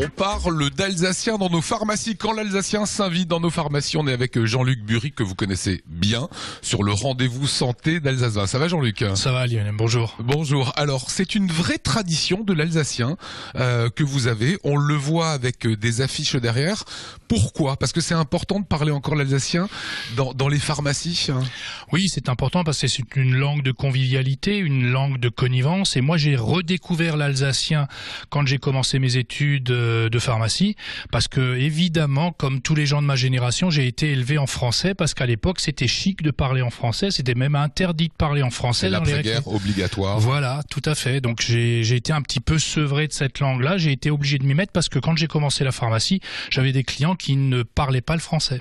On parle d'alsacien dans nos pharmacies. Quand l'alsacien s'invite dans nos pharmacies, on est avec Jean-Luc Bury, que vous connaissez bien, sur le rendez-vous santé d'Alsace 20. Ça va, Jean-Luc? Ça va, Lionel, bonjour. Bonjour. Alors, c'est une vraie tradition de l'alsacien que vous avez. On le voit avec des affiches derrière. Pourquoi? Parce que c'est important de parler encore l'alsacien dans les pharmacies. Oui, c'est important parce que c'est une langue de convivialité, une langue de connivence. Et moi, j'ai redécouvert l'alsacien quand j'ai commencé mes études de pharmacie. Parce que, évidemment, comme tous les gens de ma génération, j'ai été élevé en français parce qu'à l'époque, c'était chic de parler en français. C'était même interdit de parler en français. C'est l'après-guerre obligatoire. Voilà, tout à fait. Donc, j'ai été un petit peu sevré de cette langue-là. J'ai été obligé de m'y mettre parce que quand j'ai commencé la pharmacie, j'avais des clients qui ne parlaient pas le français.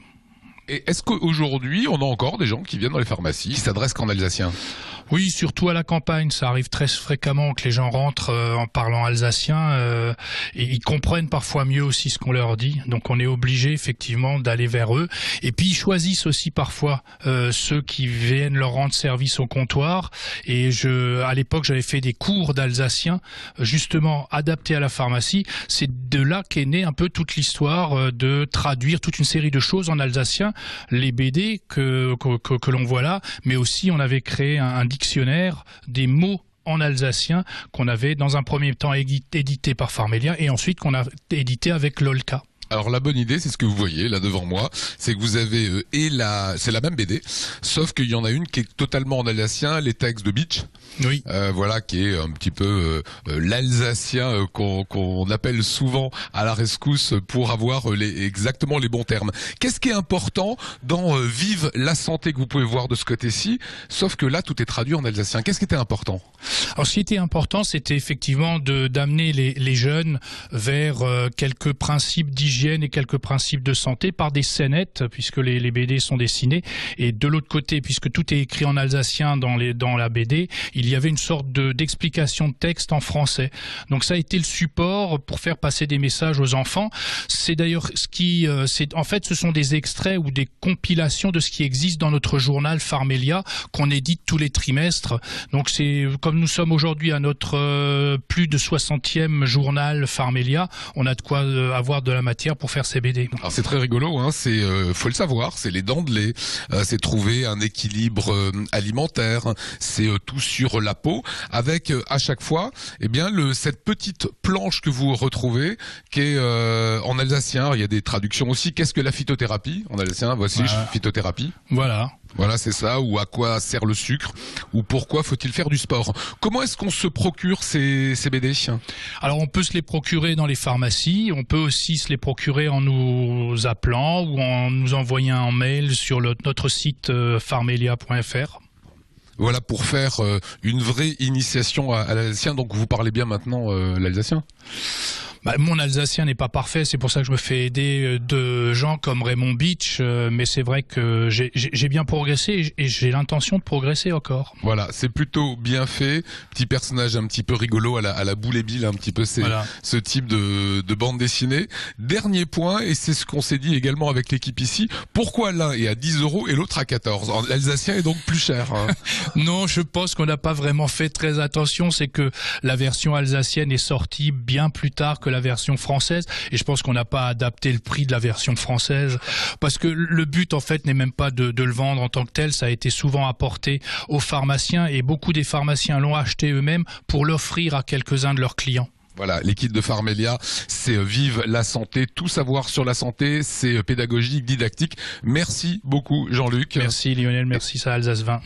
Et est-ce qu'aujourd'hui, on a encore des gens qui viennent dans les pharmacies, qui s'adressent qu'en alsacien? Oui, surtout à la campagne, ça arrive très fréquemment que les gens rentrent en parlant alsacien et ils comprennent parfois mieux aussi ce qu'on leur dit. Donc on est obligé effectivement d'aller vers eux. Et puis ils choisissent aussi parfois ceux qui viennent leur rendre service au comptoir. Et à l'époque, j'avais fait des cours d'alsacien justement adaptés à la pharmacie. C'est de là qu'est née un peu toute l'histoire de traduire toute une série de choses en alsacien, les BD que l'on voit là, mais aussi on avait créé un dictionnaire des mots en alsacien qu'on avait dans un premier temps édité par Pharmelia et ensuite qu'on a édité avec l'Olka. Alors la bonne idée, c'est ce que vous voyez là devant moi, c'est que vous avez c'est la même BD, sauf qu'il y en a une qui est totalement en alsacien, les textes de Beach. Oui. Voilà, qui est un petit peu l'alsacien qu'on appelle souvent à la rescousse pour avoir exactement les bons termes. Qu'est-ce qui est important dans Vive la santé que vous pouvez voir de ce côté-ci, sauf que là tout est traduit en alsacien. Qu'est-ce qui était important? Alors ce qui était important, c'était effectivement d'amener les jeunes vers quelques principes d'hygiène et quelques principes de santé par des scénettes, puisque les BD sont dessinées. Et de l'autre côté, puisque tout est écrit en alsacien dans la BD, il y avait une sorte d'explication de texte en français. Donc ça a été le support pour faire passer des messages aux enfants. C'est d'ailleurs en fait, ce sont des extraits ou des compilations de ce qui existe dans notre journal Pharmelia qu'on édite tous les trimestres. Donc c'est comme nous sommes aujourd'hui à notre plus de 60e journal Pharmelia, on a de quoi avoir de la matière pour faire ces BD. Alors c'est très rigolo, hein, faut le savoir, c'est les dents de lait, c'est trouver un équilibre alimentaire, c'est tout sur la peau, avec à chaque fois, eh bien cette petite planche que vous retrouvez, qui est en alsacien. Il y a des traductions aussi. Qu'est-ce que la phytothérapie en alsacien? Voici phytothérapie. Voilà. Voilà, c'est ça, ou à quoi sert le sucre, ou pourquoi faut-il faire du sport. Comment est-ce qu'on se procure ces BD? Alors on peut se les procurer dans les pharmacies, on peut aussi se les procurer en nous appelant ou en nous envoyant un mail sur notre site pharmelia.fr. Voilà, pour faire une vraie initiation à l'alsacien. Donc vous parlez bien maintenant l'alsacien? Mon alsacien n'est pas parfait, c'est pour ça que je me fais aider de gens comme Raymond Beach, mais c'est vrai que j'ai bien progressé et j'ai l'intention de progresser encore. Voilà, c'est plutôt bien fait. Petit personnage un petit peu rigolo à la Boule et Bill, un petit peu ce type de bande dessinée. Dernier point, et c'est ce qu'on s'est dit également avec l'équipe ici, pourquoi l'un est à 10 € et l'autre à 14? L'alsacien est donc plus cher. Hein. Non, je pense qu'on n'a pas vraiment fait très attention, c'est que la version alsacienne est sortie bien plus tard que la version française et je pense qu'on n'a pas adapté le prix de la version française parce que le but en fait n'est même pas de le vendre en tant que tel. Ça a été souvent apporté aux pharmaciens et beaucoup des pharmaciens l'ont acheté eux-mêmes pour l'offrir à quelques-uns de leurs clients. Voilà, l'équipe de Pharmelia, c'est Vive la santé, tout savoir sur la santé, c'est pédagogique, didactique. Merci beaucoup Jean-Luc. Merci Lionel, merci ça Alsace 20.